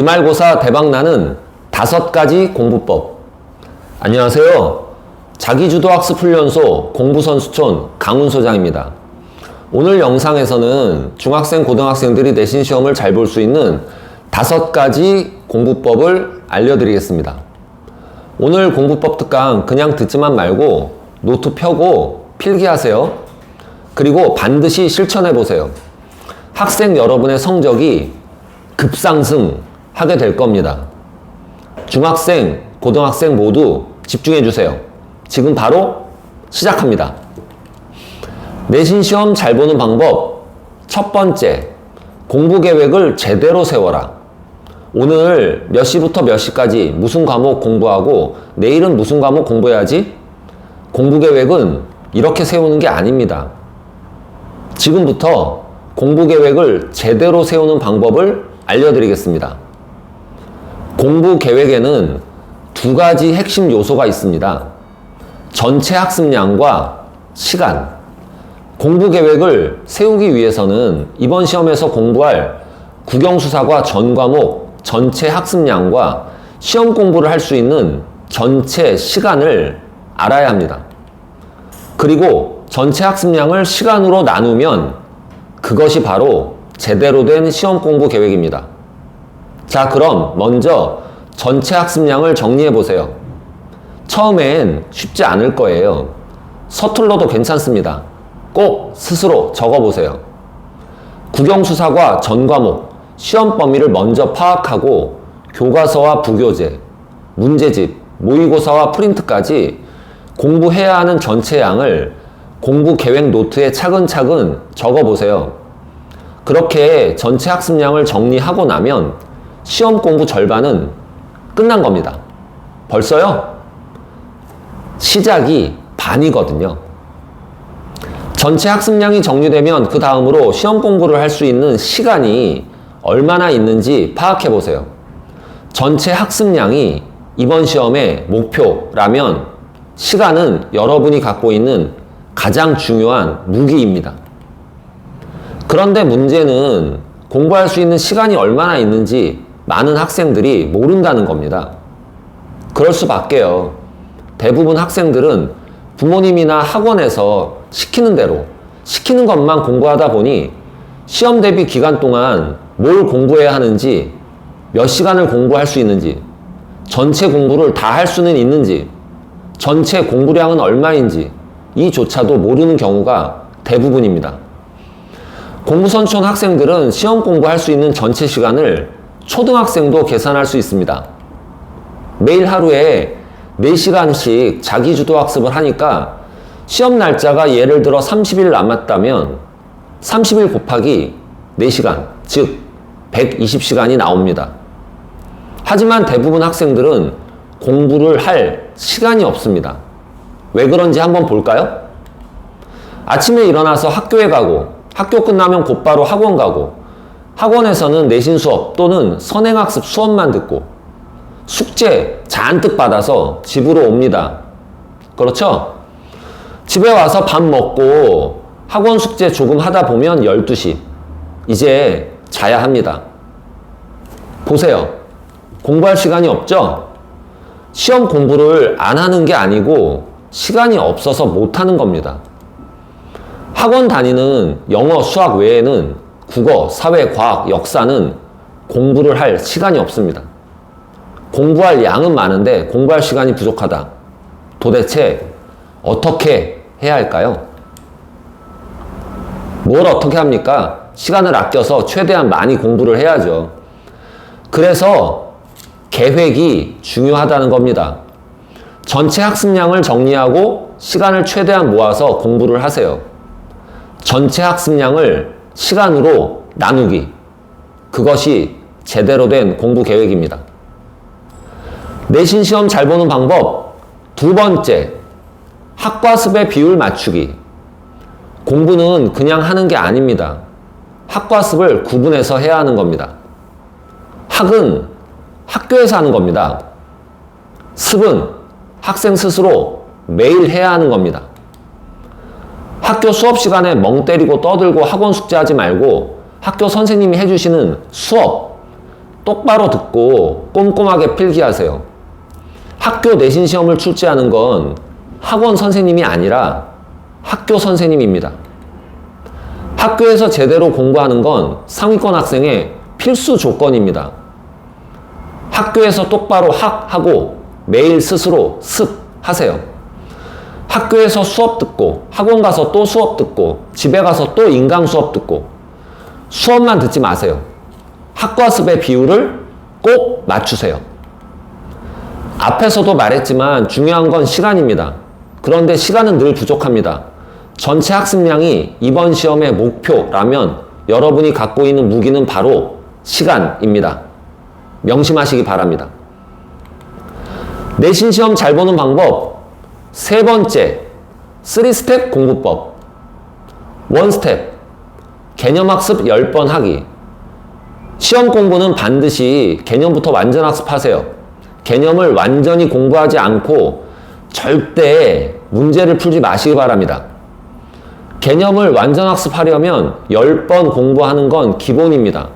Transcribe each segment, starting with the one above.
기말고사 대박나는 5가지 공부법. 안녕하세요. 자기주도학습훈련소 공부선수촌 강훈소장입니다. 오늘 영상에서는 중학생, 고등학생들이 내신 시험을 잘 볼 수 있는 5가지 공부법을 알려드리겠습니다. 오늘 공부법 특강 그냥 듣지만 말고 노트 펴고 필기하세요. 그리고 반드시 실천해보세요. 학생 여러분의 성적이 급상승하게 될 겁니다. 중학생, 고등학생 모두 집중해주세요. 지금 바로 시작합니다. 내신 시험 잘 보는 방법. 첫 번째, 공부 계획을 제대로 세워라. 오늘 몇 시부터 몇 시까지 무슨 과목 공부하고 내일은 무슨 과목 공부해야지? 공부 계획은 이렇게 세우는 게 아닙니다. 지금부터 공부 계획을 제대로 세우는 방법을 알려드리겠습니다. 공부 계획에는 2가지 핵심 요소가 있습니다. 전체 학습량과 시간. 공부 계획을 세우기 위해서는 이번 시험에서 공부할 국영수사과 전 과목 전체 학습량과 시험 공부를 할 수 있는 전체 시간을 알아야 합니다. 그리고 전체 학습량을 시간으로 나누면 그것이 바로 제대로 된 시험 공부 계획입니다. 자, 그럼 먼저 전체 학습량을 정리해 보세요. 처음엔 쉽지 않을 거예요. 서툴러도 괜찮습니다. 꼭 스스로 적어보세요. 국영수사과 전 과목 시험 범위를 먼저 파악하고 교과서와 부교재, 문제집, 모의고사와 프린트까지 공부해야 하는 전체 양을 공부 계획 노트에 차근차근 적어보세요. 그렇게 전체 학습량을 정리하고 나면 시험 공부 절반은 끝난 겁니다. 벌써요? 시작이 반이거든요. 전체 학습량이 정리되면 그 다음으로 시험 공부를 할 수 있는 시간이 얼마나 있는지 파악해 보세요. 전체 학습량이 이번 시험의 목표라면 시간은 여러분이 갖고 있는 가장 중요한 무기입니다. 그런데 문제는 공부할 수 있는 시간이 얼마나 있는지 많은 학생들이 모른다는 겁니다. 그럴 수밖에요. 대부분 학생들은 부모님이나 학원에서 시키는 대로 시키는 것만 공부하다 보니 시험 대비 기간 동안 뭘 공부해야 하는지, 몇 시간을 공부할 수 있는지, 전체 공부를 다 할 수는 있는지, 전체 공부량은 얼마인지 이조차도 모르는 경우가 대부분입니다. 공부선수촌 학생들은 시험 공부할 수 있는 전체 시간을 초등학생도 계산할 수 있습니다. 매일 하루에 4시간씩 자기주도 학습을 하니까 시험 날짜가 예를 들어 30일 남았다면 30일 곱하기 4시간, 즉 120시간이 나옵니다. 하지만 대부분 학생들은 공부를 할 시간이 없습니다. 왜 그런지 한번 볼까요? 아침에 일어나서 학교에 가고 학교 끝나면 곧바로 학원 가고 학원에서는 내신 수업 또는 선행학습 수업만 듣고 숙제 잔뜩 받아서 집으로 옵니다. 그렇죠? 집에 와서 밥 먹고 학원 숙제 조금 하다 보면 12시. 이제 자야 합니다. 보세요. 공부할 시간이 없죠? 시험 공부를 안 하는 게 아니고 시간이 없어서 못 하는 겁니다. 학원 다니는 영어, 수학 외에는 국어, 사회, 과학, 역사는 공부를 할 시간이 없습니다. 공부할 양은 많은데 공부할 시간이 부족하다. 도대체 어떻게 해야 할까요? 뭘 어떻게 합니까? 시간을 아껴서 최대한 많이 공부를 해야죠. 그래서 계획이 중요하다는 겁니다. 전체 학습량을 정리하고 시간을 최대한 모아서 공부를 하세요. 전체 학습량을 시간으로 나누기. 그것이 제대로 된 공부 계획입니다. 내신 시험 잘 보는 방법. 2번째, 학과습의 비율 맞추기. 공부는 그냥 하는 게 아닙니다. 학과습을 구분해서 해야 하는 겁니다. 학은 학교에서 하는 겁니다. 습은 학생 스스로 매일 해야 하는 겁니다. 학교 수업 시간에 멍 때리고 떠들고 학원 숙제하지 말고 학교 선생님이 해주시는 수업, 똑바로 듣고 꼼꼼하게 필기하세요. 학교 내신 시험을 출제하는 건 학원 선생님이 아니라 학교 선생님입니다. 학교에서 제대로 공부하는 건 상위권 학생의 필수 조건입니다. 학교에서 똑바로 하고 매일 스스로 습하세요. 학교에서 수업 듣고 학원 가서 또 수업 듣고 집에 가서 또 인강 수업 듣고 수업만 듣지 마세요. 학과 습의 비율을 꼭 맞추세요. 앞에서도 말했지만 중요한 건 시간입니다. 그런데 시간은 늘 부족합니다. 전체 학습량이 이번 시험의 목표라면 여러분이 갖고 있는 무기는 바로 시간입니다. 명심하시기 바랍니다. 내신 시험 잘 보는 방법 세 번째, 3스텝 공부법. 1스텝, 개념학습 10번 하기. 시험 공부는 반드시 개념부터 완전 학습하세요. 개념을 완전히 공부하지 않고 절대 문제를 풀지 마시기 바랍니다. 개념을 완전 학습하려면 10번 공부하는 건 기본입니다.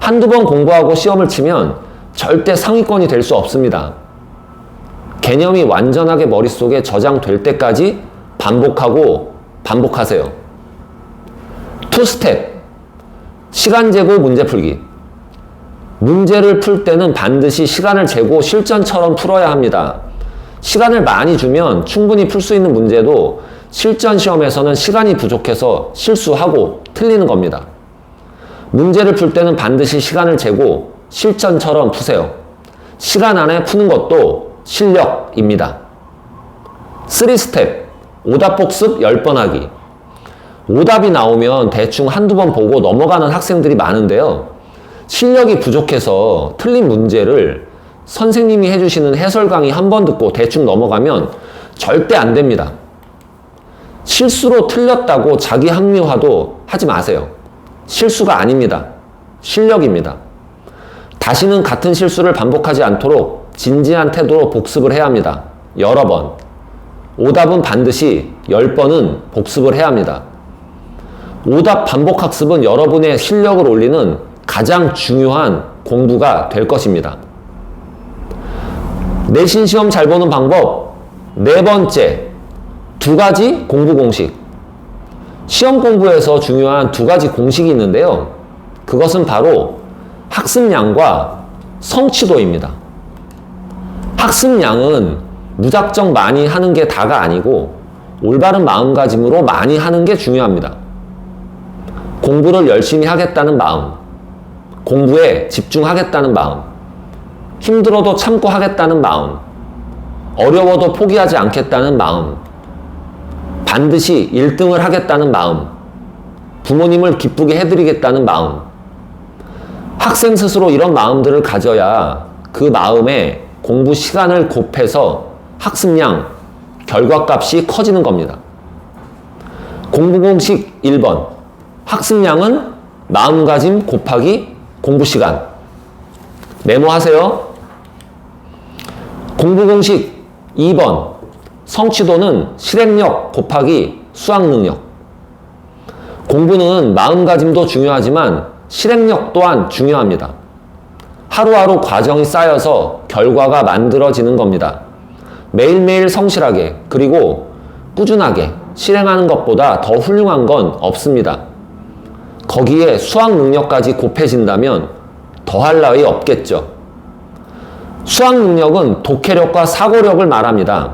한두 번 공부하고 시험을 치면 절대 상위권이 될 수 없습니다. 개념이 완전하게 머릿속에 저장될 때까지 반복하고 반복하세요. 2스텝, 시간 재고 문제 풀기. 문제를 풀 때는 반드시 시간을 재고 실전처럼 풀어야 합니다. 시간을 많이 주면 충분히 풀 수 있는 문제도 실전 시험에서는 시간이 부족해서 실수하고 틀리는 겁니다. 문제를 풀 때는 반드시 시간을 재고 실전처럼 푸세요. 시간 안에 푸는 것도 실력입니다. 3스텝, 오답 복습 10번 하기. 오답이 나오면 대충 한두 번 보고 넘어가는 학생들이 많은데요. 실력이 부족해서 틀린 문제를 선생님이 해주시는 해설 강의 한 번 듣고 대충 넘어가면 절대 안 됩니다. 실수로 틀렸다고 자기 합리화도 하지 마세요. 실수가 아닙니다. 실력입니다. 다시는 같은 실수를 반복하지 않도록 진지한 태도로 복습을 해야 합니다. 여러 번. 오답은 반드시 10번은 복습을 해야 합니다. 오답 반복 학습은 여러분의 실력을 올리는 가장 중요한 공부가 될 것입니다. 내신 시험 잘 보는 방법 네 번째, 2가지 공부 공식. 시험 공부에서 중요한 2가지 공식이 있는데요. 그것은 바로 학습량과 성취도입니다. 학습량은 무작정 많이 하는 게 다가 아니고 올바른 마음가짐으로 많이 하는 게 중요합니다. 공부를 열심히 하겠다는 마음, 공부에 집중하겠다는 마음, 힘들어도 참고 하겠다는 마음, 어려워도 포기하지 않겠다는 마음, 반드시 1등을 하겠다는 마음, 부모님을 기쁘게 해드리겠다는 마음. 학생 스스로 이런 마음들을 가져야 그 마음에 공부 시간을 곱해서 학습량, 결과값이 커지는 겁니다. 공부 공식 1번. 학습량은 마음가짐 곱하기 공부 시간. 메모하세요. 공부 공식 2번. 성취도는 실행력 곱하기 수학 능력. 공부는 마음가짐도 중요하지만 실행력 또한 중요합니다. 하루하루 과정이 쌓여서 결과가 만들어지는 겁니다. 매일매일 성실하게 그리고 꾸준하게 실행하는 것보다 더 훌륭한 건 없습니다. 거기에 수학 능력까지 곱해진다면 더할 나위 없겠죠. 수학 능력은 독해력과 사고력을 말합니다.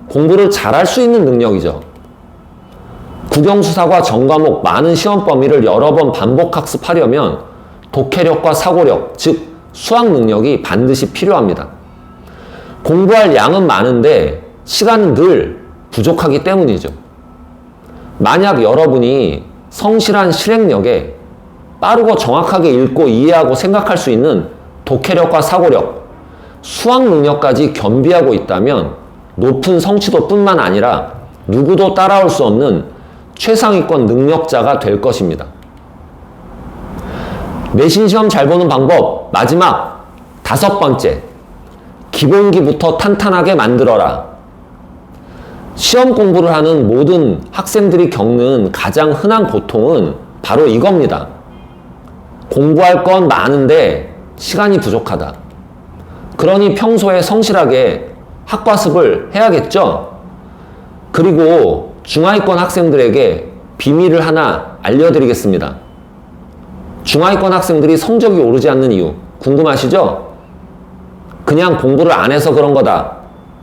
공부를 잘할 수 있는 능력이죠. 국영수사과 전과목 많은 시험 범위를 여러 번 반복 학습하려면 독해력과 사고력, 즉 수학 능력이 반드시 필요합니다. 공부할 양은 많은데 시간은 늘 부족하기 때문이죠. 만약 여러분이 성실한 실행력에 빠르고 정확하게 읽고 이해하고 생각할 수 있는 독해력과 사고력, 수학 능력까지 겸비하고 있다면 높은 성취도뿐만 아니라 누구도 따라올 수 없는 최상위권 능력자가 될 것입니다. 내신 시험 잘 보는 방법 마지막 5번째, 기본기부터 탄탄하게 만들어라. 시험 공부를 하는 모든 학생들이 겪는 가장 흔한 고통은 바로 이겁니다. 공부할 건 많은데 시간이 부족하다. 그러니 평소에 성실하게 학과습을 해야겠죠? 그리고 중하위권 학생들에게 비밀을 하나 알려드리겠습니다. 중하위권 학생들이 성적이 오르지 않는 이유 궁금하시죠? 그냥 공부를 안 해서 그런 거다.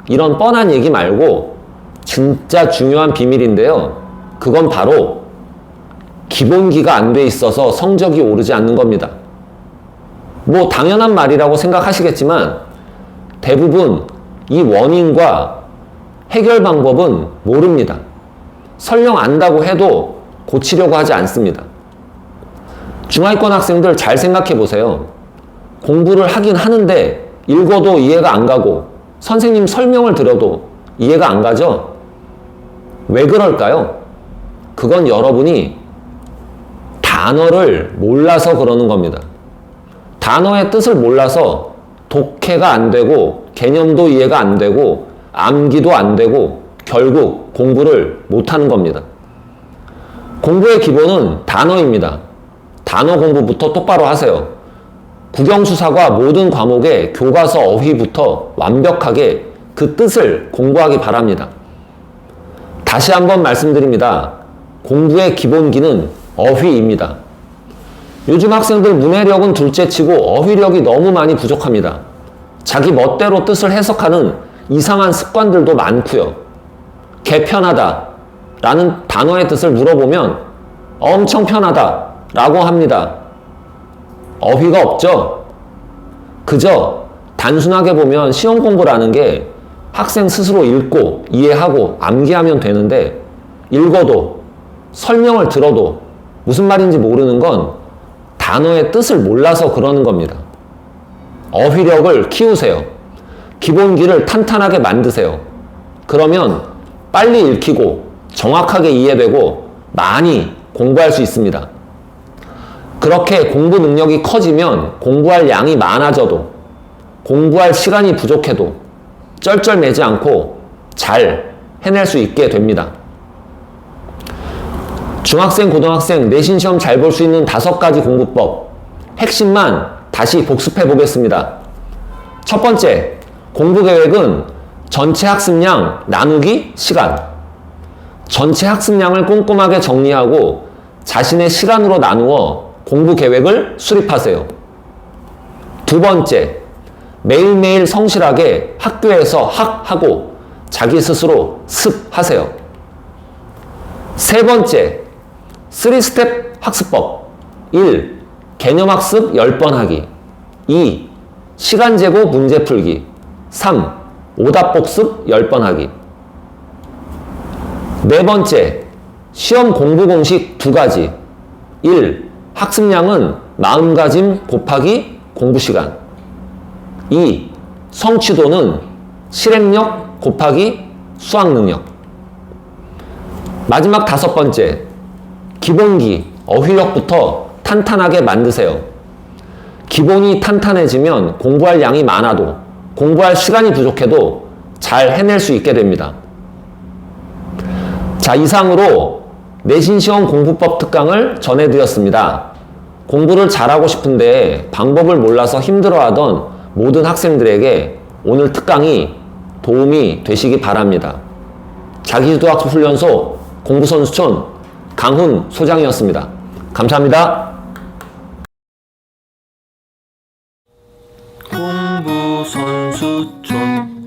이런 뻔한 얘기 말고 진짜 중요한 비밀인데요. 그건 바로 기본기가 안 돼 있어서 성적이 오르지 않는 겁니다. 뭐 당연한 말이라고 생각하시겠지만 대부분 이 원인과 해결 방법은 모릅니다. 설령 안다고 해도 고치려고 하지 않습니다. 중하위권 학생들 잘 생각해 보세요. 공부를 하긴 하는데 읽어도 이해가 안 가고 선생님 설명을 들어도 이해가 안 가죠? 왜 그럴까요? 그건 여러분이 단어를 몰라서 그러는 겁니다. 단어의 뜻을 몰라서 독해가 안 되고 개념도 이해가 안 되고 암기도 안 되고 결국 공부를 못하는 겁니다. 공부의 기본은 단어입니다. 단어 공부부터 똑바로 하세요. 국영수사과 모든 과목의 교과서 어휘부터 완벽하게 그 뜻을 공부하기 바랍니다. 다시 한번 말씀드립니다. 공부의 기본기는 어휘입니다. 요즘 학생들 문해력은 둘째치고 어휘력이 너무 많이 부족합니다. 자기 멋대로 뜻을 해석하는 이상한 습관들도 많고요. 개편하다 라는 단어의 뜻을 물어보면 엄청 편하다 라고 합니다. 어휘가 없죠? 그저 단순하게 보면 시험 공부라는 게 학생 스스로 읽고 이해하고 암기하면 되는데 읽어도 설명을 들어도 무슨 말인지 모르는 건 단어의 뜻을 몰라서 그러는 겁니다. 어휘력을 키우세요. 기본기를 탄탄하게 만드세요. 그러면 빨리 읽히고 정확하게 이해되고 많이 공부할 수 있습니다. 그렇게 공부 능력이 커지면 공부할 양이 많아져도 공부할 시간이 부족해도 쩔쩔매지 않고 잘 해낼 수 있게 됩니다. 중학생, 고등학생 내신 시험 잘 볼 수 있는 5가지 공부법 핵심만 다시 복습해 보겠습니다. 첫 번째, 공부 계획은 전체 학습량 나누기 시간. 전체 학습량을 꼼꼼하게 정리하고 자신의 시간으로 나누어 공부 계획을 수립하세요. 두 번째, 매일매일 성실하게 학교에서 학하고 자기 스스로 습하세요. 세 번째, 3스텝 학습법. 1. 개념학습 10번 하기. 2. 시간 재고 문제 풀기. 3. 오답 복습 10번 하기. 네 번째, 시험 공부 공식 2가지. 1. 학습량은 마음가짐 곱하기 공부시간. 2. 성취도는 실행력 곱하기 수학능력. 마지막 5번째, 기본기, 어휘력부터 탄탄하게 만드세요. 기본이 탄탄해지면 공부할 양이 많아도 공부할 시간이 부족해도 잘 해낼 수 있게 됩니다. 자, 이상으로 내신시험 공부법 특강을 전해드렸습니다. 공부를 잘하고 싶은데 방법을 몰라서 힘들어하던 모든 학생들에게 오늘 특강이 도움이 되시기 바랍니다. 자기주도학습훈련소 공부선수촌 강훈 소장이었습니다. 감사합니다. 공부선수촌